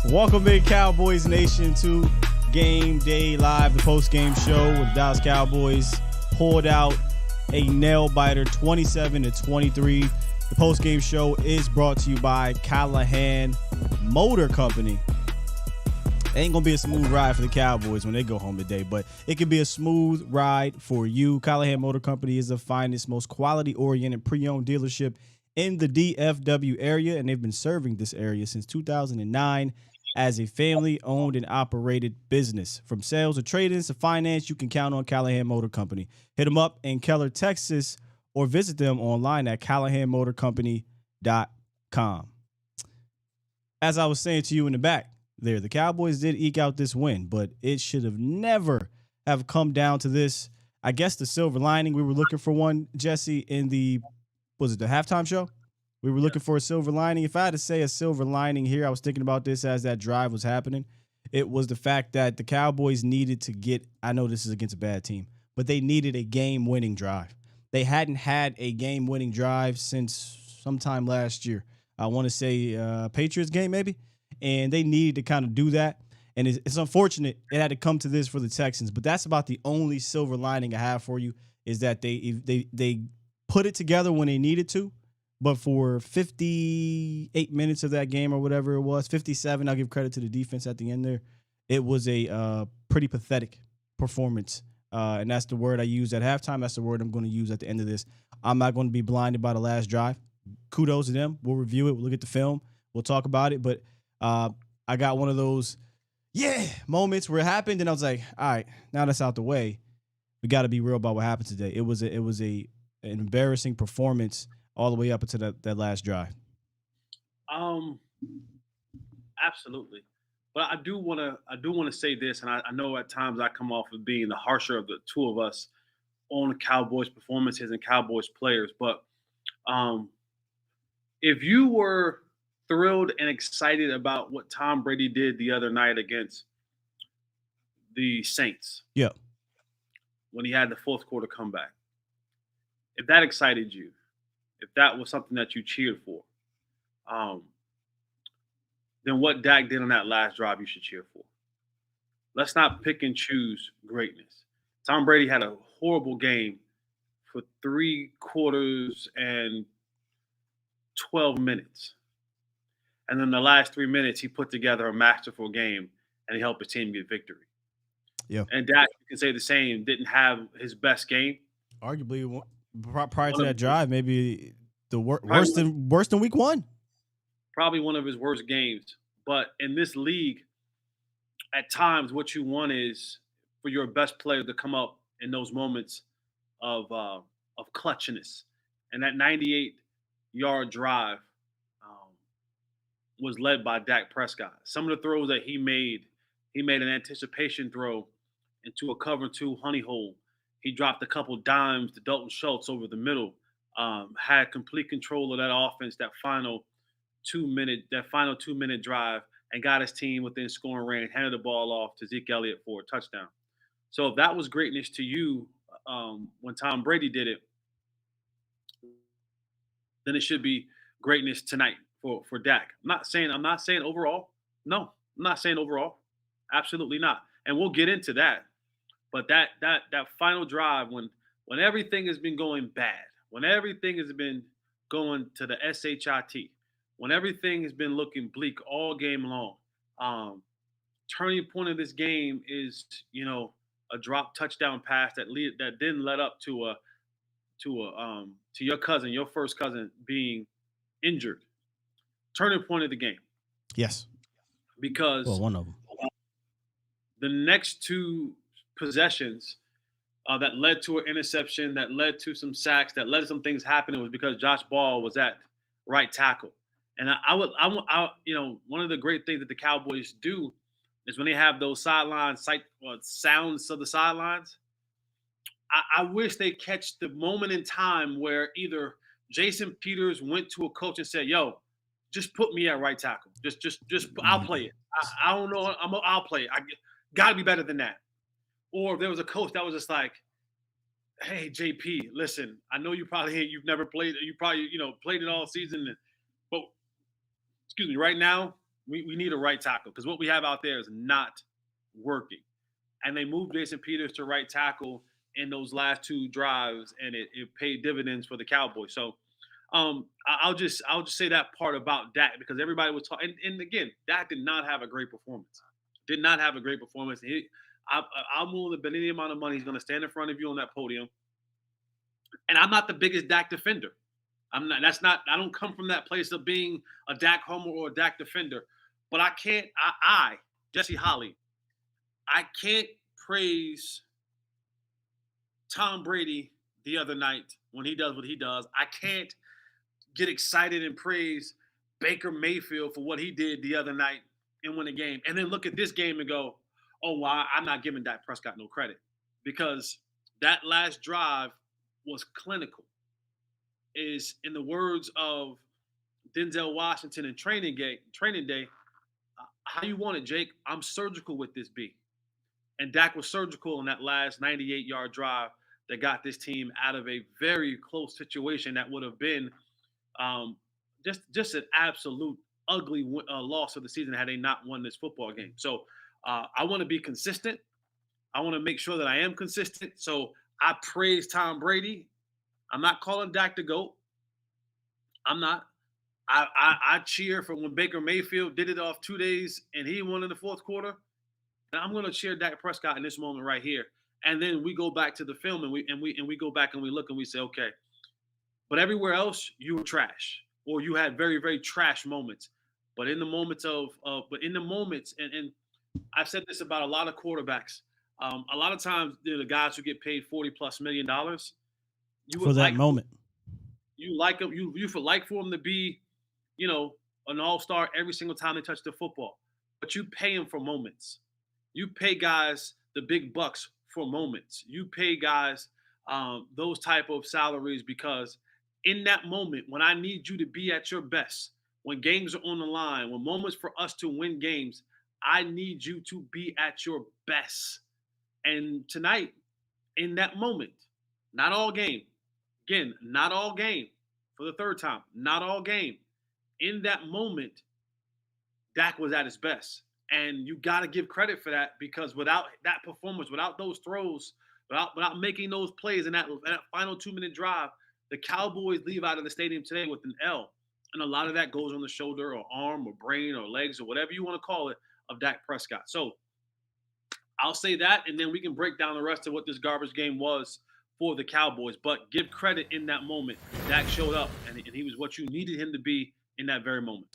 Welcome in, Cowboys Nation, to Game Day Live, the post-game show with the Dallas Cowboys pulled out a nail-biter 27-23. The post-game show is brought to you by Callahan Motor Company. It ain't going to be a smooth ride for the Cowboys when they go home today, but it can be a smooth ride for you. Callahan Motor Company is the finest, most quality-oriented pre-owned dealership in the DFW area, and they've been serving this area since 2009 as a family-owned and operated business. From sales to trade-ins to finance, you can count on Callahan Motor Company. Hit them up in Keller, Texas, or visit them online at callahanmotorcompany.com. As I was saying to you in the back there, the Cowboys did eke out this win, but it should have never have come down to this. I guess the silver lining, we were looking for one, Jesse, in the halftime show? We were looking for a silver lining. If I had to say a silver lining here, I was thinking about this as that drive was happening. It was the fact that the Cowboys needed to get, I know this is against a bad team, but they needed a game-winning drive. They hadn't had a game-winning drive since sometime last year. I want to say Patriots game maybe, and they needed to kind of do that. And it's unfortunate it had to come to this for the Texans, but that's about the only silver lining I have for you is that they put it together when they needed to. But for 58 minutes of that game or whatever it was, 57, I'll give credit to the defense at the end there. It was a pretty pathetic performance. And that's the word I used at halftime. That's the word I'm going to use at the end of this. I'm not going to be blinded by the last drive. Kudos to them. We'll review it. We'll look at the film. We'll talk about it. But I got one of those, moments where it happened. And I was like, all right, now that's out the way. We got to be real about what happened today. It was an embarrassing performance all the way up into that last drive. Absolutely. But I do want to say this, and I know at times I come off of being the harsher of the two of us on the Cowboys performances and Cowboys players. But if you were thrilled and excited about what Tom Brady did the other night against the Saints, when he had the fourth quarter comeback, if that excited you, if that was something that you cheered for, then what Dak did on that last drive, you should cheer for. Let's not pick and choose greatness. Tom Brady had a horrible game for 3 quarters and 12 minutes. And then the last 3 minutes, he put together a masterful game, and he helped his team get victory. Yeah. And Dak, you can say the same, didn't have his best game. Arguably, prior to that drive, maybe the worse than week one. Probably one of his worst games. But in this league, at times, what you want is for your best player to come up in those moments of clutchness. And that 98-yard drive was led by Dak Prescott. Some of the throws that he made an anticipation throw into a cover 2 honey hole. He dropped a couple dimes to Dalton Schultz over the middle. Had complete control of that offense, that final 2-minute drive, and got his team within scoring range, handed the ball off to Zeke Elliott for a touchdown. So if that was greatness to you when Tom Brady did it, then it should be greatness tonight for Dak. I'm not saying overall. No, I'm not saying overall. Absolutely not. And we'll get into that. But that final drive when everything has been going bad, when everything has been going to the SHIT, when everything has been looking bleak all game long, turning point of this game is, a drop touchdown pass that didn't let up to your cousin, your first cousin being injured. Turning point of the game. Yes. Because one of them. The next 2 possessions that led to an interception, that led to some sacks, that led to some things happening was because Josh Ball was at right tackle. And one of the great things that the Cowboys do is when they have those sounds of the sidelines. I wish they catch the moment in time where either Jason Peters went to a coach and said, "Yo, just put me at right tackle. Just I'll play it. I don't know. I'll play it. I got to be better than that." Or if there was a coach that was just like, "Hey, JP, listen, I know you've never played. You probably played it all season, but right now We need a right tackle because what we have out there is not working. And they moved Jason Peters to right tackle in those last two drives, and it paid dividends for the Cowboys. So I'll just say that part about Dak because everybody was talking. And again, Dak did not have a great performance. Did not have a great performance. I'm willing to bet any amount of money he's going to stand in front of you on that podium. And I'm not the biggest Dak defender. I'm not. That's not. I don't come from that place of being a Dak homer or a Dak defender. But I can't. Jesse Holley, I can't praise Tom Brady the other night when he does what he does. I can't get excited and praise Baker Mayfield for what he did the other night and win a game. And then look at this game and go, oh, well, I'm not giving Dak Prescott no credit because that last drive was clinical. Is in the words of Denzel Washington in training day, how you want it, Jake? I'm surgical with this B. And Dak was surgical in that last 98-yard drive that got this team out of a very close situation that would have been just an absolute ugly loss of the season had they not won this football game. So I want to be consistent. I want to make sure that I am consistent. So I praise Tom Brady. I'm not calling Dak the GOAT. I'm not. I cheer for when Baker Mayfield did it off 2 days and he won in the fourth quarter. And I'm going to cheer Dak Prescott in this moment right here. And then we go back to the film and we go back and we look and we say, okay, but everywhere else you were trash or you had very, very trash moments. But in the moments and I've said this about a lot of quarterbacks. A lot of times they're the guys who get paid $40+ million. You For would that like moment. you like them. You would like for them to be, an all-star every single time they touch the football. But you pay them for moments. You pay guys the big bucks for moments. You pay guys those type of salaries because in that moment, when I need you to be at your best, when games are on the line, when moments for us to win games, I need you to be at your best. And tonight, in that moment, not all game, again, not all game for the third time, not all game. In that moment, Dak was at his best. And you got to give credit for that because without that performance, without those throws, without making those plays in that final 2-minute drive, the Cowboys leave out of the stadium today with an L. And a lot of that goes on the shoulder or arm or brain or legs or whatever you want to call it of Dak Prescott. So I'll say that, and then we can break down the rest of what this garbage game was for the Cowboys. But give credit in that moment. Dak showed up, and he was what you needed him to be in that very moment.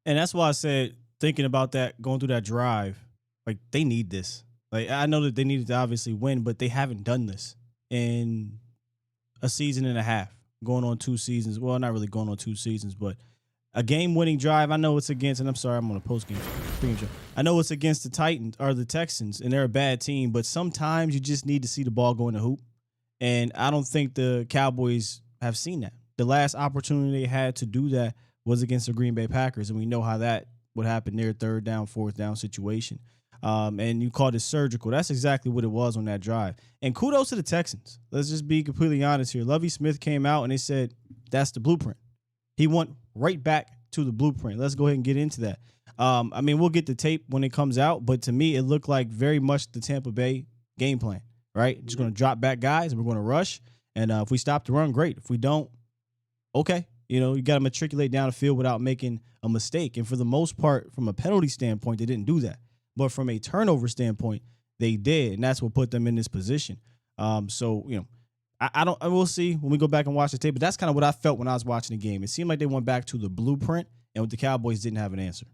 And that's why I said, thinking about that, going through that drive, like they need this. Like I know that they needed to obviously win, but they haven't done this in a season and a half, going on 2 seasons. Well, not really going on 2 seasons, but a game-winning drive. I know it's against, and I'm sorry, I'm on a post-game show. I know it's against the Titans or the Texans, and they're a bad team, but sometimes you just need to see the ball go in the hoop. And I don't think the Cowboys have seen that. The last opportunity they had to do that was against the Green Bay Packers, and we know how that would happen there, 3rd down, 4th down situation. And you called it surgical. That's exactly what it was on that drive. And kudos to the Texans. Let's just be completely honest here. Lovie Smith came out and they said, that's the blueprint. He went right back to the blueprint. Let's go ahead and get into that. I mean, we'll get the tape when it comes out, but to me, it looked like very much the Tampa Bay game plan, right? Just going to drop back guys and we're going to rush. And if we stop the run, great. If we don't, okay. You got to matriculate down the field without making a mistake. And for the most part, from a penalty standpoint, they didn't do that. But from a turnover standpoint, they did. And that's what put them in this position. So, we'll see when we go back and watch the tape. But that's kind of what I felt when I was watching the game. It seemed like they went back to the blueprint, and the Cowboys didn't have an answer.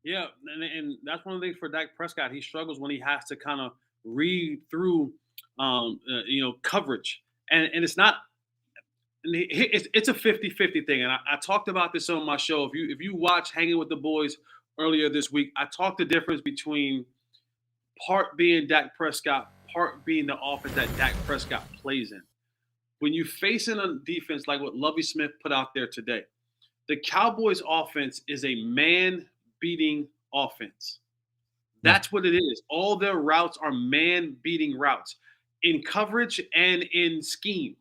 Yeah, and that's one of the things for Dak Prescott. He struggles when he has to kind of read through, coverage. And it's not – it's a 50-50 thing. And I talked about this on my show. If you watch Hanging with the Boys earlier this week, I talked the difference between part being Dak Prescott, part being the offense that Dak Prescott plays in. When you face in a defense like what Lovie Smith put out there today, the Cowboys offense is a man-beating offense. That's what it is. All their routes are man-beating routes in coverage and in scheme.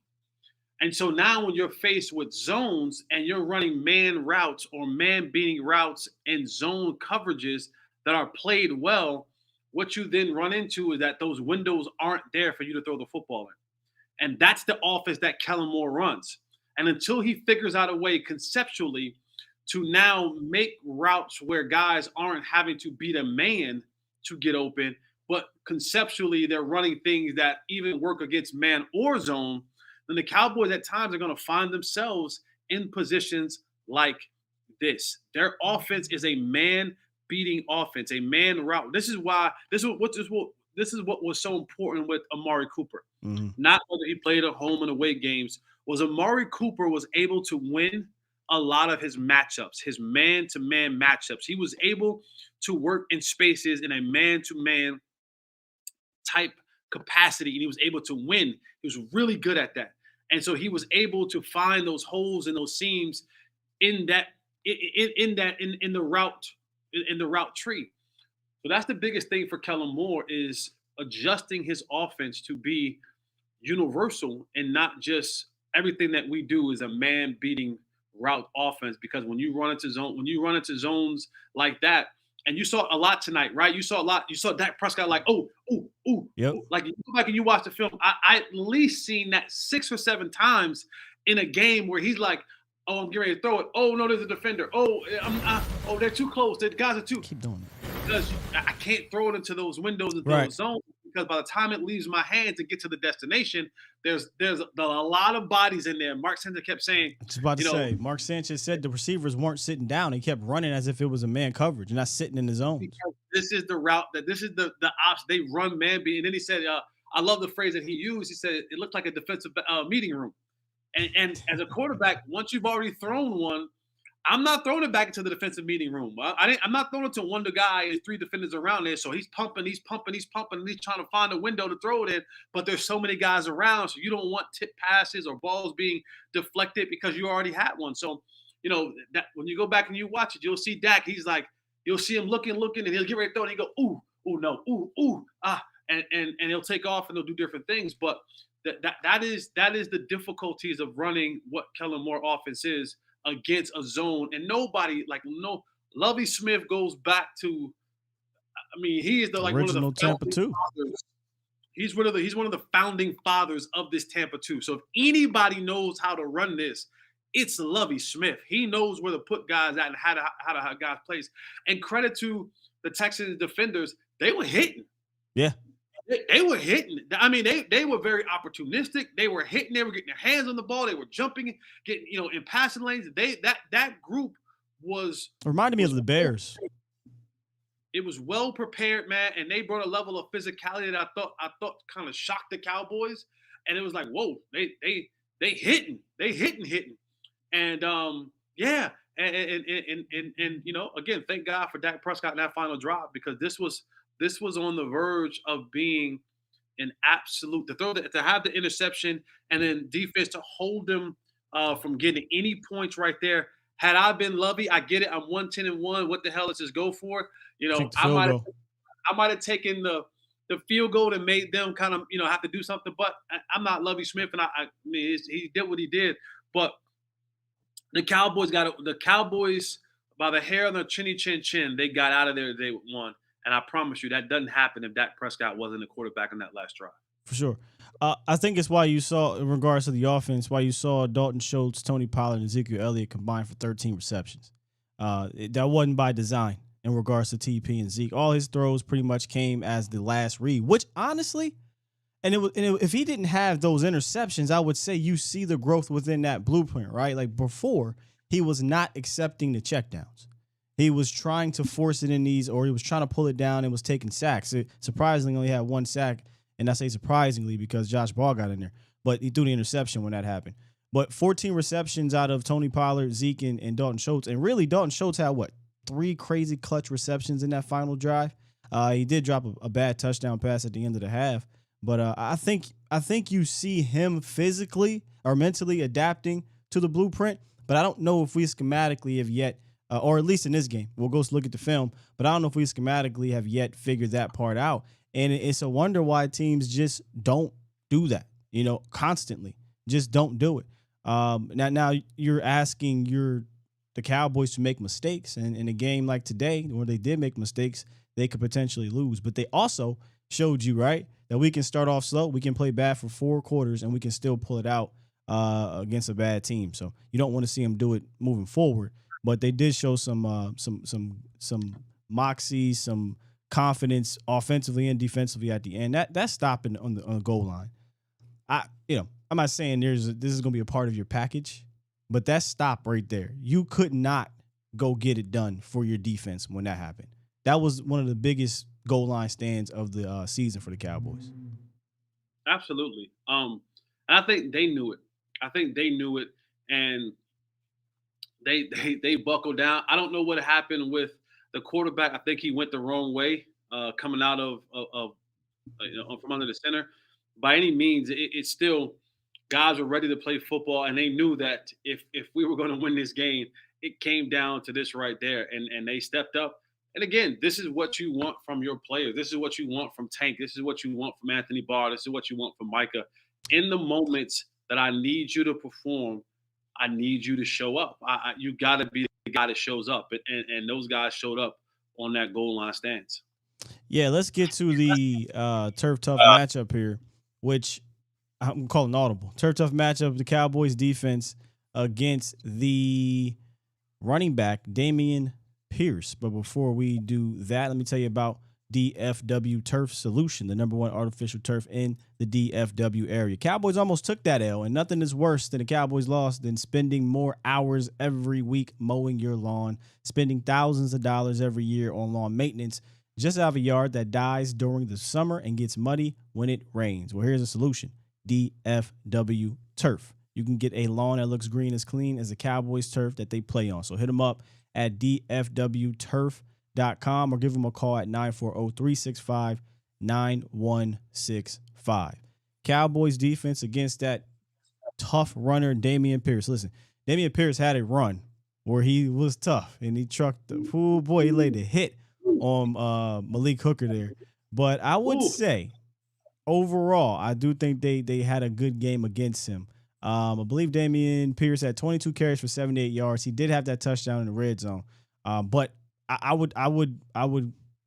And so now when you're faced with zones and you're running man routes or man beating routes and zone coverages that are played well, what you then run into is that those windows aren't there for you to throw the football in. And that's the offense that Kellen Moore runs. And until he figures out a way conceptually to now make routes where guys aren't having to beat a man to get open, but conceptually they're running things that even work against man or zone, then the Cowboys at times are going to find themselves in positions like this. Their offense is a man beating offense, a man route. This is what was so important with Amari Cooper. Mm-hmm. Not whether he played at home and away games, was Amari Cooper was able to win a lot of his matchups, his man-to-man matchups. He was able to work in spaces in a man-to-man type capacity, and he was able to win. He was really good at that. And so he was able to find those holes and those seams in the route tree. So that's the biggest thing for Kellen Moore, is adjusting his offense to be universal and not just everything that we do is a man beating route offense. Because when you run into zones like that, and you saw a lot tonight, right? You saw Dak Prescott like, Yep. like you go back and you watch the film. I at least seen that 6 or 7 times in a game where he's like, oh, I'm getting ready to throw it. Oh no, there's a defender. Oh, they're too close. The guys are too. Keep doing it. Because I can't throw it into those windows and those zones, because by the time it leaves my hands to get to the destination, there's a lot of bodies in there. Mark Sanchez kept saying. I was about to say, Mark Sanchez said the receivers weren't sitting down. They kept running as if it was a man coverage and not sitting in the zones. This is the route this is the ops they run man beat. And then he said, I love the phrase that he used. He said it looked like a defensive meeting room. And as a quarterback, once you've already thrown one, I'm not throwing it back into the defensive meeting room. I'm not throwing it to one guy and 3 defenders around there. So he's pumping, and he's trying to find a window to throw it in. But there's so many guys around, so you don't want tip passes or balls being deflected because you already had one. So, that when you go back and you watch it, you'll see Dak. He's like, you'll see him looking, and he'll get ready to throw it. And he go, no, and he'll take off and they'll do different things. But that is the difficulties of running what Kellen Moore offense is against a zone. And Lovie Smith goes back to, he is original one of the Tampa 2. He's one of the founding fathers of this Tampa 2. So if anybody knows how to run this, it's Lovie Smith. He knows where to put guys at and how to have guys place. And credit to the Texans defenders, they were hitting. Yeah. They were hitting. They were very opportunistic. They were hitting. They were getting their hands on the ball. They were jumping, getting in passing lanes. That group reminded me of the Bears. It was well prepared, man, and they brought a level of physicality that I thought kind of shocked the Cowboys. And it was like, whoa, they hitting, and yeah, and again, thank God for Dak Prescott in that final drive, because this was on the verge of being an absolute to have the interception and then defense to hold them from getting any points right there. Had I been Lovey, I get it. I'm 110-1. What the hell? Let's just go for it. I might have taken the field goal and made them kind of have to do something. But I'm not Lovie Smith, and he did what he did. But the Cowboys by the hair on their chinny chin chin. They got out of there. They won. And I promise you that doesn't happen if Dak Prescott wasn't the quarterback in that last drive. For sure. I think it's why you saw, in regards to the offense, why you saw Dalton Schultz, Tony Pollard, and Ezekiel Elliott combined for 13 receptions. That wasn't by design in regards to TP and Zeke. All his throws pretty much came as the last read, which honestly, if he didn't have those interceptions, I would say you see the growth within that blueprint, right? Like before, he was not accepting the checkdowns. He was trying to force it in these, or he was trying to pull it down and was taking sacks. It surprisingly only had 1 sack, and I say surprisingly because Josh Ball got in there. But he threw the interception when that happened. But 14 receptions out of Tony Pollard, Zeke, and Dalton Schultz. And really, Dalton Schultz had, 3 crazy clutch receptions in that final drive? He did drop a bad touchdown pass at the end of the half. But I think you see him physically or mentally adapting to the blueprint. But I don't know if we schematically have yet, or at least in this game, we'll go look at the film, but I don't know if we schematically have yet figured that part out. And it's a wonder why teams just don't do that, constantly. Just don't do it. Now you're asking the Cowboys to make mistakes, and in a game like today, where they did make mistakes, they could potentially lose. But they also showed you, right, that we can start off slow, we can play bad for 4 quarters, and we can still pull it out against a bad team. So you don't want to see them do it moving forward. But they did show some moxie, some confidence offensively and defensively at the end. That's stopping on the goal line. I'm not saying this is going to be a part of your package, but that stop right there, you could not go get it done for your defense when that happened. That was one of the biggest goal line stands of the season for the Cowboys. Absolutely. I think they knew it. And they buckled down. I don't know what happened with the quarterback. I think he went the wrong way coming out of from under the center. By any means, it's still guys were ready to play football, and they knew that if we were going to win this game, it came down to this right there, and they stepped up. And again, this is what you want from your players. This is what you want from Tank. This is what you want from Anthony Barr. This is what you want from Micah. In the moments that I need you to perform, I need you to show up. You got to be the guy that shows up, and those guys showed up on that goal line stance. Yeah, let's get to the Turf Tough matchup here, which I'm calling audible. Turf Tough matchup, the Cowboys defense against the running back, Dameon Pierce. But before we do that, let me tell you about DFW Turf Solution, the #1 artificial turf in the DFW area. Cowboys almost took that L, and nothing is worse than the Cowboys loss than spending more hours every week mowing your lawn, spending thousands of dollars every year on lawn maintenance, just have a yard that dies during the summer and gets muddy when it rains. Well, here's a solution. DFW Turf. You can get a lawn that looks green as clean as the Cowboys turf that they play on. So hit them up at dfwturf.com or give them a call at 940-365-9165. Cowboys defense against that tough runner, Dameon Pierce. Listen, Dameon Pierce had a run where he was tough, and he trucked the he laid a hit on Malik Hooker there. But I would say overall, I do think they had a good game against him. I believe Dameon Pierce had 22 carries for 78 yards. He did have that touchdown in the red zone. But I would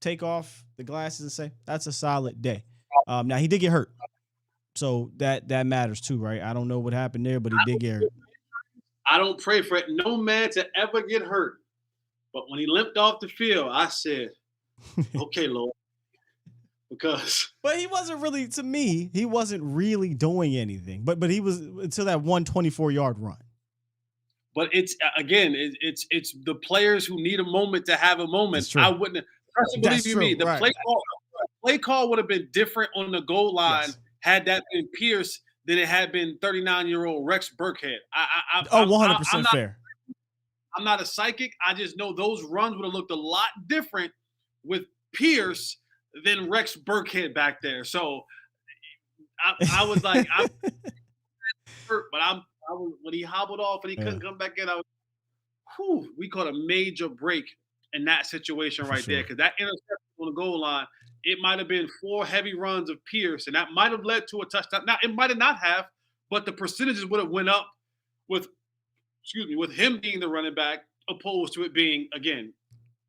take off the glasses and say that's a solid day. Now he did get hurt, so that matters too, right? I don't know what happened there, but he did get hurt. I don't pray for it. No man to ever get hurt. But when he limped off the field, I said, "Okay, Lord." But he wasn't really, to me, he wasn't really doing anything. But he was until that 124-yard run. But it's the players who need a moment to have a moment. I wouldn't believe you me. The play call would have been different on the goal line had that been Pierce than it had been 39-year-old Rex Burkhead. 100% fair. I'm not a psychic. I just know those runs would have looked a lot different with Pierce than Rex Burkhead back there. So I was like, I'm hurt, but when he hobbled off and he couldn't come back in, we caught a major break in that situation right there. Because that interception on the goal line, it might have been 4 heavy runs of Pierce, and that might have led to a touchdown. Now, it might have not have, but the percentages would have went up with him being the running back, opposed to it being, again,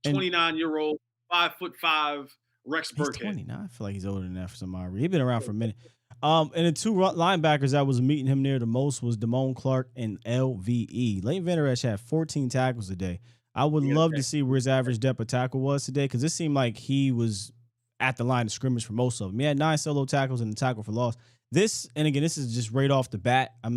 29-year-old, 5'5" Rex Burkhead. He's 29. I feel like he's older than that for some odd reason. He's been around for a minute. And the 2 linebackers that was meeting him there the most was Damone Clark and LVE. Leighton Vander Esch had 14 tackles today. I would love to see where his average depth of tackle was today, because it seemed like he was at the line of scrimmage for most of them. He had 9 solo tackles and a tackle for loss. This is just right off the bat. We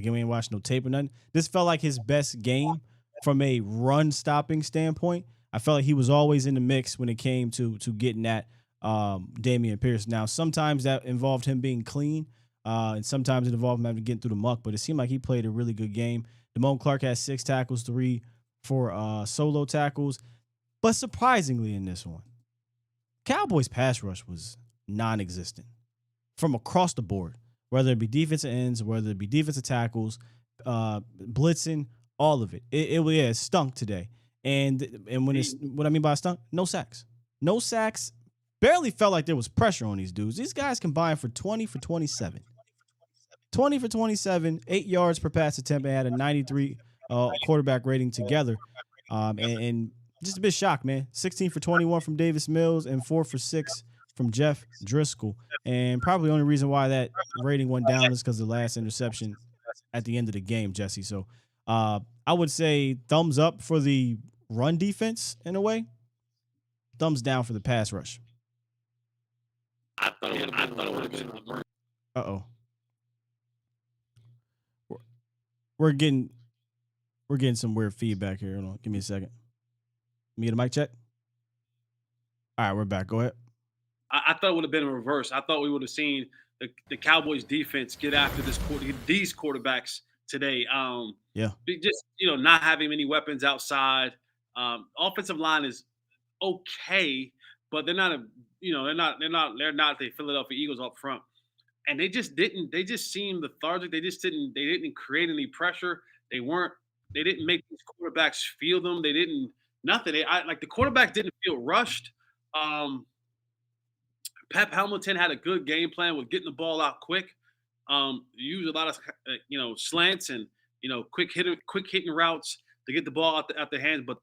ain't watching no tape or nothing. This felt like his best game from a run-stopping standpoint. I felt like he was always in the mix when it came to getting at Dameon Pierce. Now, sometimes that involved him being clean, and sometimes it involved him having to get through the muck, but it seemed like he played a really good game. Damone Clark had 6 tackles, 3 for solo tackles. But surprisingly in this one, Cowboys pass rush was non-existent from across the board, whether it be defensive ends, whether it be defensive tackles, blitzing, all of it. It stunk today. And what I mean by stunk, no sacks. No sacks. Barely felt like there was pressure on these dudes. These guys combined for 20 for 27. 20 for 27, 8 yards per pass attempt, and had a 93 quarterback rating together. And just a bit shocked, man. 16 for 21 from Davis Mills and 4 for 6 from Jeff Driscoll. And probably the only reason why that rating went down is because of the last interception at the end of the game, Jesse. So I would say thumbs up for the run defense in a way. Thumbs down for the pass rush. I thought it would have been reversed. Uh-oh. We're getting some weird feedback here. Hold on. Give me a second. Let me get a mic check. All right, we're back. Go ahead. I thought it would have been a reverse. I thought we would have seen the Cowboys defense get after these quarterbacks today. Yeah. Just not having many weapons outside. Offensive line is okay, but they're not the Philadelphia Eagles up front. And they just seemed lethargic. They didn't create any pressure. They didn't make these quarterbacks feel them. They didn't nothing. The quarterbacks didn't feel rushed. Pep Hamilton had a good game plan with getting the ball out quick. Used a lot of slants and quick hitting routes to get the ball out the hands. But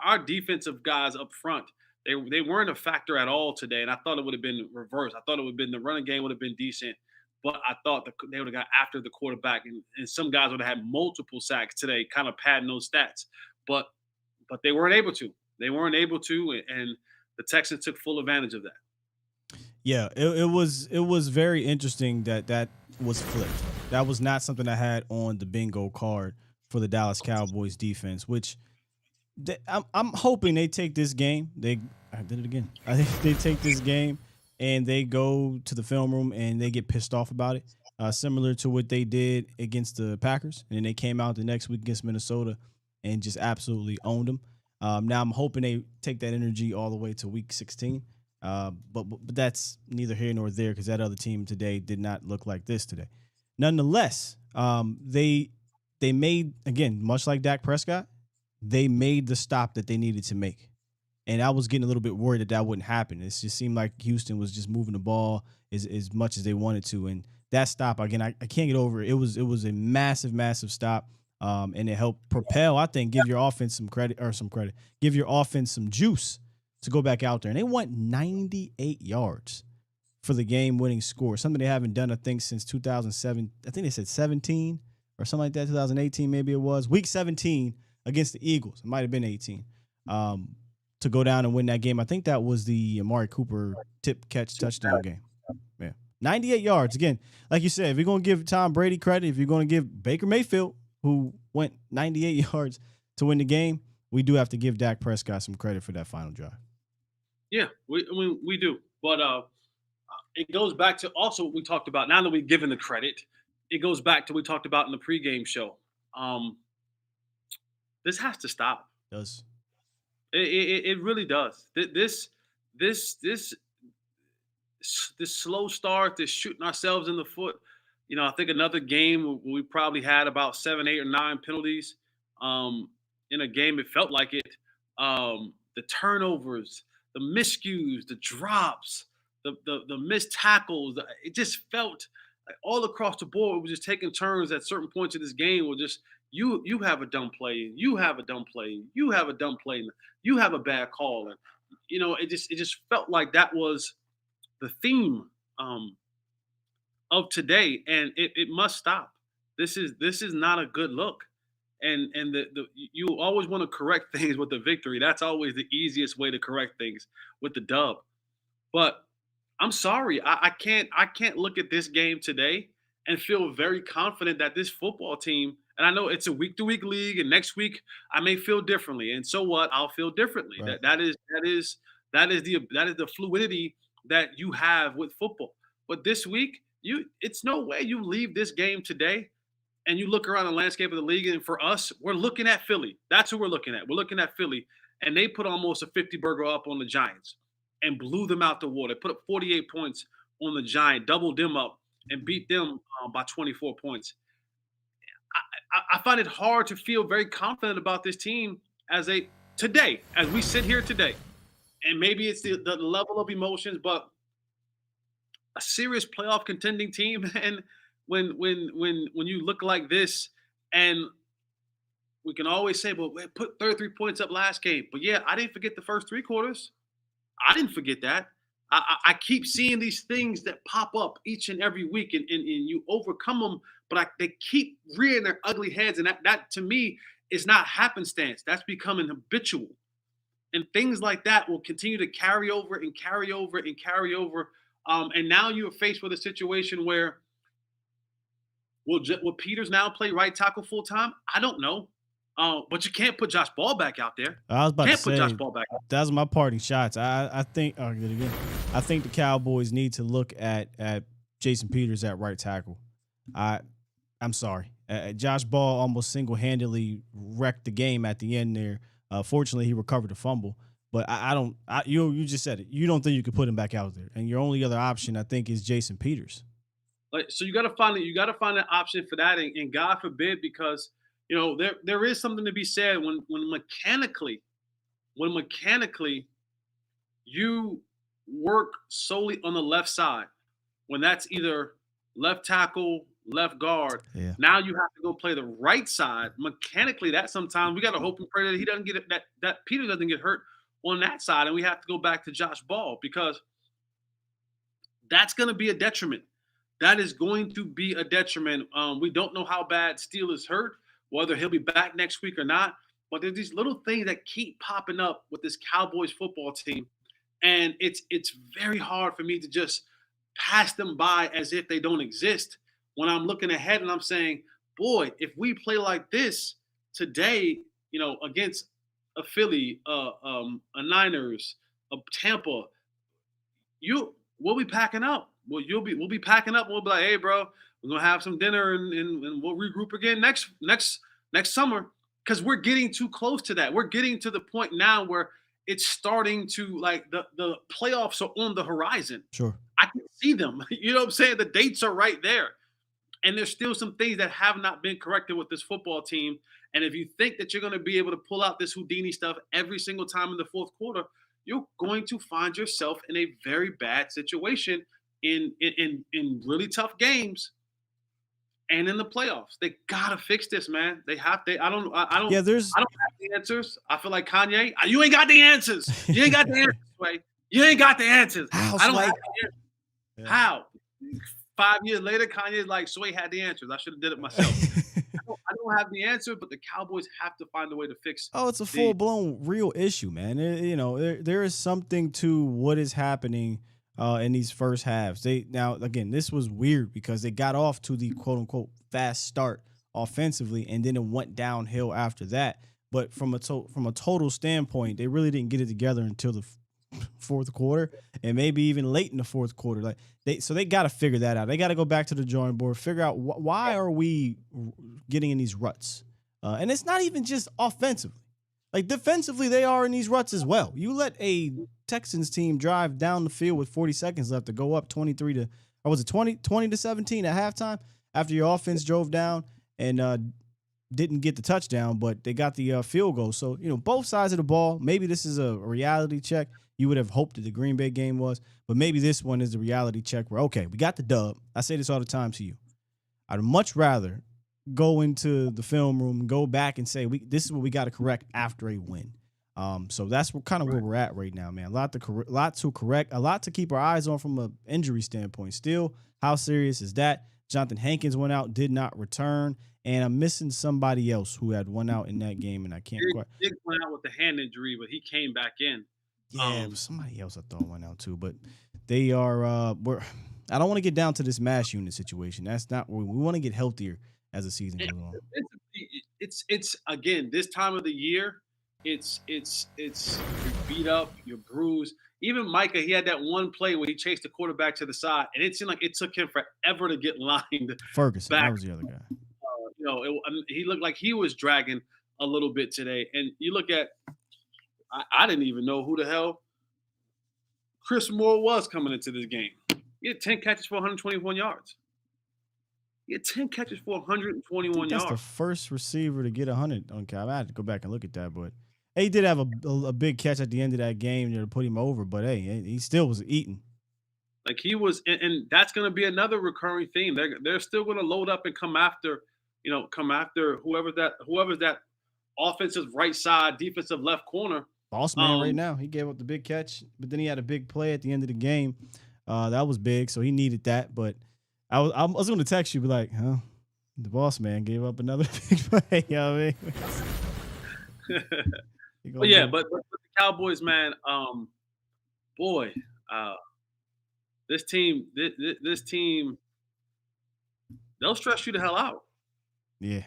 our defensive guys up front, they weren't a factor at all today. And I thought it would have been reversed. I thought it would have been the running game would have been decent, but I thought they would have got after the quarterback, and some guys would have had multiple sacks today, kind of padding those stats. But they weren't able to. They weren't able to, and the Texans took full advantage of that. Yeah, it was very interesting that was flipped. That was not something I had on the bingo card for the Dallas Cowboys defense, which I'm hoping they take this game. I did it again. I think they take this game and they go to the film room and they get pissed off about it, similar to what they did against the Packers. And then they came out the next week against Minnesota and just absolutely owned them. Now I'm hoping they take that energy all the way to week 16. But that's neither here nor there because that other team today did not look like this today. Nonetheless, they made, again, much like Dak Prescott, they made the stop that they needed to make. And I was getting a little bit worried that wouldn't happen. It just seemed like Houston was just moving the ball as much as they wanted to. And that stop, again, I can't get over it. It was a massive, massive stop. And it helped propel, I think, give your offense some credit, give your offense some juice to go back out there. And they went 98 yards for the game-winning score, something they haven't done, I think, since 2007. I think they said 17 or something like that, 2018 maybe it was. Week 17 against the Eagles. It might have been 18. To go down and win that game. I think that was the Amari Cooper tip-catch touchdown game. Yeah, 98 yards. Again, like you said, if you're going to give Tom Brady credit, if you're going to give Baker Mayfield, who went 98 yards to win the game, we do have to give Dak Prescott some credit for that final drive. Yeah, we do. But it goes back to also what we talked about. Now that we've given the credit, it goes back to what we talked about in the pregame show. This has to stop. It does. It really does. This slow start, this shooting ourselves in the foot. I think another game we probably had about 7, 8, or 9 penalties in a game. It felt like it. The turnovers, the miscues, the drops, the missed tackles. It just felt like all across the board. We were just taking turns at certain points of this game. We're just you have a dumb play, you have a dumb play, you have a dumb play, and you have a bad call, and it just felt like that was the theme of today, and it must stop. This is not a good look, and you always want to correct things with the victory. That's always the easiest way to correct things with the dub. But I'm sorry, I can't look at this game today and feel very confident that this football team. And I know it's a week-to-week league, and next week I may feel differently. And so what? I'll feel differently. Right. That is the fluidity that you have with football. But this week, it's no way you leave this game today and you look around the landscape of the league. And for us, we're looking at Philly. That's who we're looking at. We're looking at Philly, and they put almost a 50-burger up on the Giants and blew them out the water. Put up 48 points on the Giants, doubled them up, and beat them by 24 points. I find it hard to feel very confident about this team as we sit here today. And maybe it's the level of emotions, but a serious playoff contending team, and when you look like this, and we can always say, "Well, we put 33 points up last game." But yeah, I didn't forget the first 3 quarters. I didn't forget that. I keep seeing these things that pop up each and every week, and you overcome them, but they keep rearing their ugly heads, and that to me is not happenstance. That's becoming habitual, and things like that will continue to carry over and carry over and carry over. And now you're faced with a situation where will Peters now play right tackle full time? I don't know. But you can't put Josh Ball back out there. I was about to Can't put say Josh Ball back out. that's my parting shots. I think I think the Cowboys need to look at Jason Peters at right tackle. I'm sorry. Josh Ball almost single-handedly wrecked the game at the end there. Fortunately, he recovered the fumble. But you just said it. You don't think you could put him back out there, and your only other option, I think, is Jason Peters. So you got to find an option for that, and God forbid, because there is something to be said when mechanically you work solely on the left side, when that's either left tackle, left guard. Yeah. Now you have to go play the right side. Mechanically, that sometimes we got to hope and pray that he doesn't get it, that Peter doesn't get hurt on that side, and we have to go back to Josh Ball, because that's going to be a detriment. That is going to be a detriment. We don't know how bad Steele is hurt, whether he'll be back next week or not. But there's these little things that keep popping up with this Cowboys football team, and it's very hard for me to just pass them by as if they don't exist. When I'm looking ahead and I'm saying, boy, if we play like this today, against a Philly, a Niners, a Tampa, we'll be packing up. We'll be packing up. And we'll be like, hey, bro, we're gonna have some dinner and we'll regroup again next summer, because we're getting too close to that. We're getting to the point now where it's starting to, like, the playoffs are on the horizon. Sure. I can see them. You know what I'm saying? The dates are right there. And there's still some things that have not been corrected with this football team. And if you think that you're going to be able to pull out this Houdini stuff every single time in the fourth quarter, you're going to find yourself in a very bad situation in really tough games and in the playoffs. They gotta fix this, man. They have to. I don't have the answers. I feel like Kanye. You ain't got the answers. You ain't got the answers, Sway. You ain't got the answers. How, I don't Sway? have the answers. Yeah. How? 5 years later, Kanye's like, Sway had the answers. I should have did it myself. I don't have the answer, but the Cowboys have to find a way to fix. Oh, it's a full-blown real issue, man. There is something to what is happening in these first halves. This was weird because they got off to the quote-unquote fast start offensively, and then it went downhill after that. But from a total standpoint, they really didn't get it together until the fourth quarter, and maybe even late in the fourth quarter. So they got to figure that out. They got to go back to the drawing board, figure out why are we getting in these ruts. And it's not even just offensively. Like, defensively, they are in these ruts as well. You let a Texans team drive down the field with 40 seconds left to go up 20 to 17 at halftime after your offense drove down and didn't get the touchdown, but they got the field goal. So, both sides of the ball, maybe this is a reality check. You would have hoped that the Green Bay game was, but maybe this one is the reality check where, okay, we got the dub. I say this all the time to you. I'd much rather go into the film room and go back and say, this is what we got to correct after a win. So that's kind of where we're at right now, man. A lot to correct, a lot to keep our eyes on from an injury standpoint. Still, how serious is that? Jonathan Hankins went out, did not return, and I'm missing somebody else who had one out in that game, and I can't quite. He went out with the hand injury, but he came back in. Yeah, somebody else I thought went out too, but they are. I don't want to get down to this mass unit situation. That's not where we want to get healthier as the season goes on. It's again, this time of the year. It's you're beat up, you're bruised. Even Micah, he had that one play where he chased the quarterback to the side, and it seemed like it took him forever to get lined. Ferguson, back. That was the other guy. He looked like he was dragging a little bit today. And you look at, I didn't even know who the hell Chris Moore was coming into this game. He had 10 catches for 121 yards. He had 10 catches for 121 yards. That's the first receiver to get 100 on Cal. I had to go back and look at that, but he did have a big catch at the end of that game to put him over. But hey, he still was eating. Like he was, and that's going to be another recurring theme. They're still going to load up and come after, come after whoever's that offensive right side, defensive left corner. Boss man right now. He gave up the big catch, but then he had a big play at the end of the game. That was big, so he needed that. But I was going to text you, be like, huh? The boss man gave up another big play. You know what I mean? But yeah, but the Cowboys, man, boy, this team, they'll stress you the hell out. Yeah.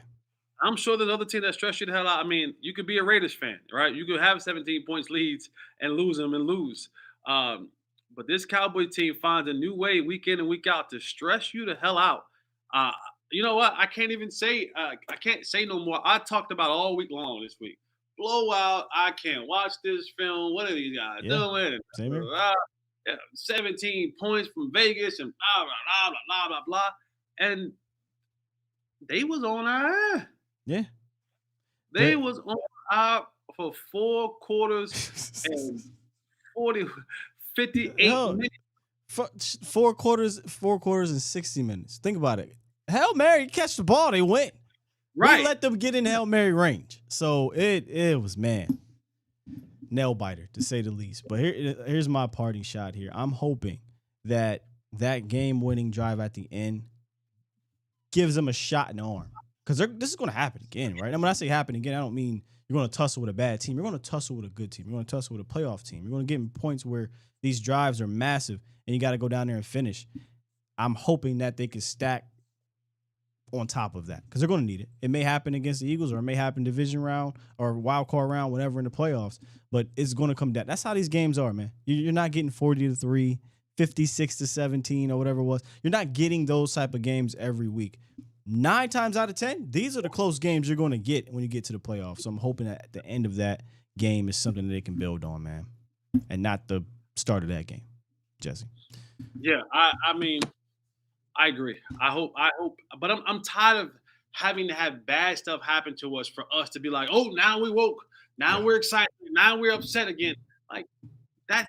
I'm sure there's other team that stress you the hell out. I mean, you could be a Raiders fan, right? You could have 17 points leads and lose them and lose. But this Cowboy team finds a new way week in and week out to stress you the hell out. You know what? I can't even say I can't say no more. I talked about all week long this week. Blowout. I can't watch this film. What are these guys doing? Same here. 17 points from Vegas and blah blah blah blah blah blah. And they was on our ass. Yeah. They was on our for 4 quarters and 58 minutes. 4 quarters and 60 minutes. Think about it. Hail Mary, catch the ball, they win. Right. We let them get in Hail Mary range. So it was, man, nail biter to say the least. But here's my parting shot here. I'm hoping that game-winning drive at the end gives them a shot in the arm. Because this is going to happen again, right? And when I say happen again, I don't mean you're going to tussle with a bad team. You're going to tussle with a good team. You're going to tussle with a playoff team. You're going to get in points where these drives are massive and you got to go down there and finish. I'm hoping that they can stack on top of that because they're going to need it. It may happen against the Eagles or it may happen division round or wild card round, whatever in the playoffs, but it's going to come down. That's how these games are, man. You're not getting 40-3, 56-17 or whatever it was. You're not getting those type of games every week. 9 times out of 10, these are the close games you're going to get when you get to the playoffs. So I'm hoping that at the end of that game is something that they can build on, man, and not the start of that game. Jesse. Yeah, I mean, I agree. I hope, but I'm tired of having to have bad stuff happen to us for us to be like, oh, now we woke, now we're excited, now we're upset again. Like that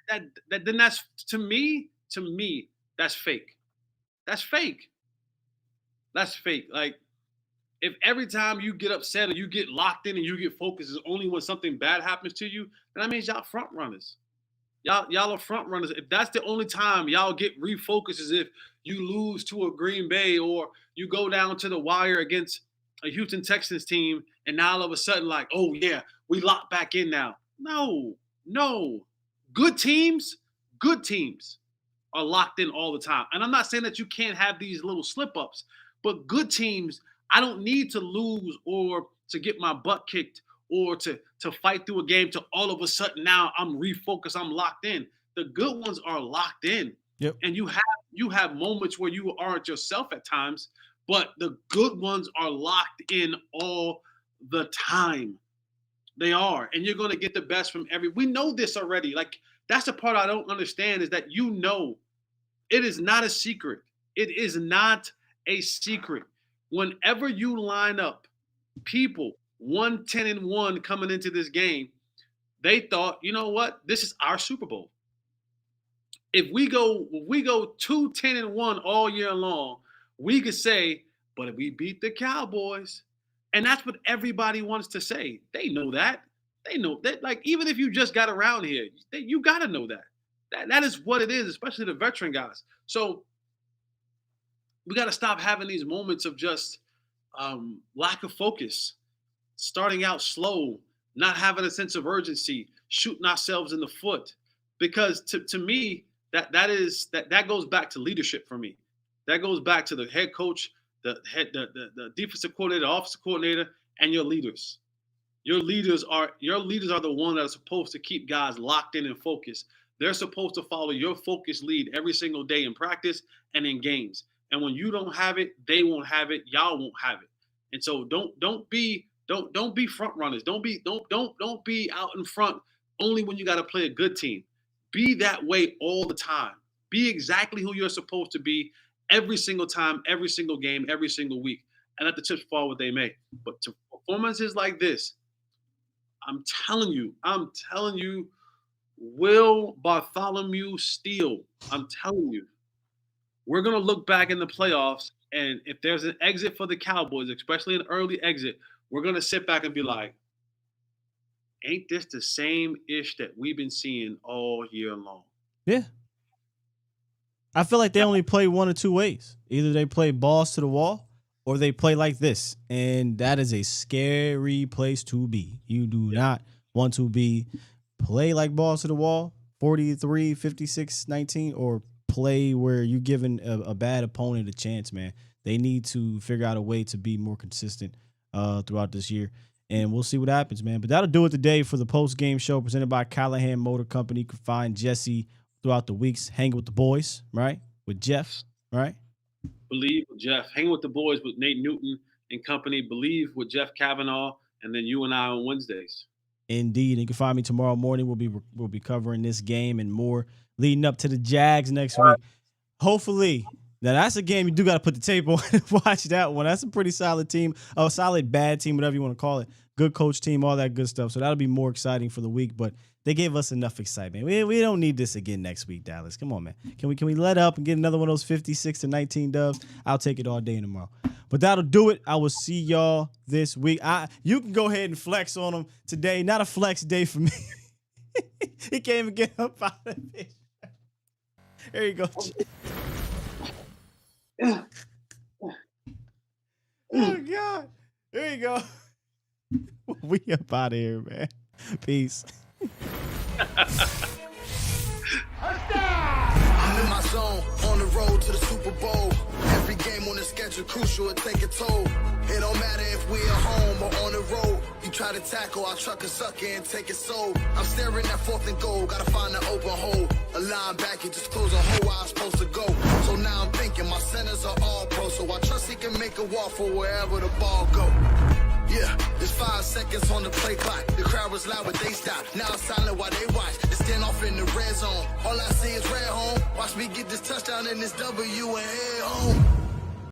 then that's to me, that's fake. That's fake. That's fake. Like, if every time you get upset or you get locked in and you get focused is only when something bad happens to you, then that means y'all front runners. Y'all are front runners. If that's the only time y'all get refocused is if you lose to a Green Bay or you go down to the wire against a Houston Texans team and now all of a sudden like, oh yeah, we lock back in now. No. Good teams are locked in all the time. And I'm not saying that you can't have these little slip-ups, but good teams, I don't need to lose or to get my butt kicked or to fight through a game to all of a sudden now I'm refocused, I'm locked in. The good ones are locked in. Yep. And you have moments where you aren't yourself at times, but the good ones are locked in all the time. They are. And you're going to get the best from we know this already. Like, that's the part I don't understand is that it is not a secret. It is not a secret. Whenever you line up people 1-10-1 coming into this game, they thought, you know what? This is our Super Bowl. If we go 2-10-1 all year long, we could say, but if we beat the Cowboys, and that's what everybody wants to say. They know that. They know that. Like, even if you just got around here, you got to know that. That is what it is, especially the veteran guys. So we got to stop having these moments of just lack of focus, starting out slow, not having a sense of urgency, shooting ourselves in the foot. Because to me, that goes back to leadership for me. That goes back to the head coach, the defensive coordinator, the offensive coordinator, and your leaders. Your leaders are the ones that are supposed to keep guys locked in and focused. They're supposed to follow your focus lead every single day in practice and in games. And when you don't have it, they won't have it. Y'all won't have it. And so don't be front runners. Don't be out in front only when you got to play a good team. Be that way all the time. Be exactly who you're supposed to be every single time, every single game, every single week. And let the chips fall what they may. But to performances like this, I'm telling you, Will Bartholomew Steele. I'm telling you. we're going to look back in the playoffs, and if there's an exit for the Cowboys, especially an early exit, we're going to sit back and be like, ain't this the same ish that we've been seeing all year long? Yeah. I feel like they only play one or two ways. Either they play balls to the wall or they play like this. And that is a scary place to be. You do not want to play like balls to the wall, 43, 56, 19, or play where you're giving a bad opponent a chance, man. They need to figure out a way to be more consistent throughout this year. And we'll see what happens, man. But that'll do it today for the post-game show presented by Callahan Motor Company. You can find Jesse throughout the weeks, hanging with the boys, right? With Jeff, right? Believe with Jeff. Hanging with the boys with Nate Newton and company. Believe with Jeff Kavanaugh. And then you and I on Wednesdays. Indeed. And you can find me tomorrow morning. We'll be covering this game and more leading up to the Jags next week. Hopefully. Now, that's a game you do got to put the tape on and watch that one. That's a pretty solid team. A solid bad team, whatever you want to call it. Good coach team, all that good stuff. So that'll be more exciting for the week. But they gave us enough excitement. We don't need this again next week, Dallas. Come on, man. Can we let up and get another one of those 56-19 dubs? I'll take it all day tomorrow. But that'll do it. I will see y'all this week. You can go ahead and flex on them today. Not a flex day for me. He can't even get up out of it. There you go. Oh, God. There you go. We up out of here, man. Peace. I'm in my zone, on the road to the Super Bowl. Every game on the schedule crucial, it take a toll. It don't matter if we at home or on the road. You try to tackle, I'll truck a sucker and take it soul. I'm staring at 4th and goal, gotta find an open hole. A linebacker just close a hole where I'm supposed to go. So now I'm thinking my centers are all pro, so I trust he can make a walk for wherever the ball go. Yeah, there's 5 seconds on the play clock. The crowd was loud, but they stopped. Now it's silent while they watch. They stand off in the red zone. All I see is red home. Watch me get this touchdown and this W and head home.